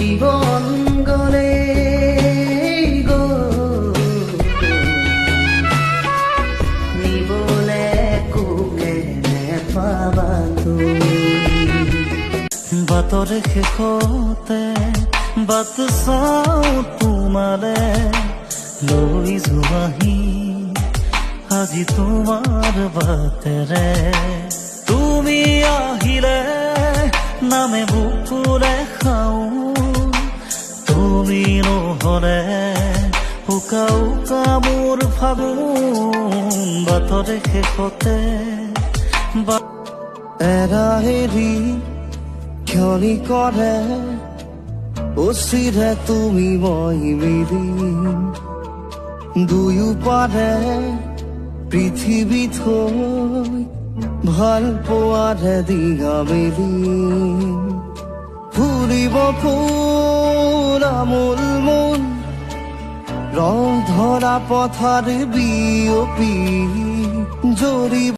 জীৱন গলে নিবলে কোকে নেপাবা তুমি বাটৰ শেষতে বাট চাওঁ তোমালে লৈ যোৱাহি আজি তোমাৰ বাটেৰে তুমি আহিলে নামে বুকুৰে খাওঁ তুমি নহলে উকা উকা মোৰ ফাগুন বাটৰ শেষতে এৰা এৰি ক্ষণি কৰে অচিৰে তুমি মই মিলি দুয়ো পাৰে পৃথিৱী থৈ ভাল পোৱাৰে দিহা মেলি ফুৰিব ফুল আমোল মোল ৰং ধৰা পথাৰ বিয়পি জৰিব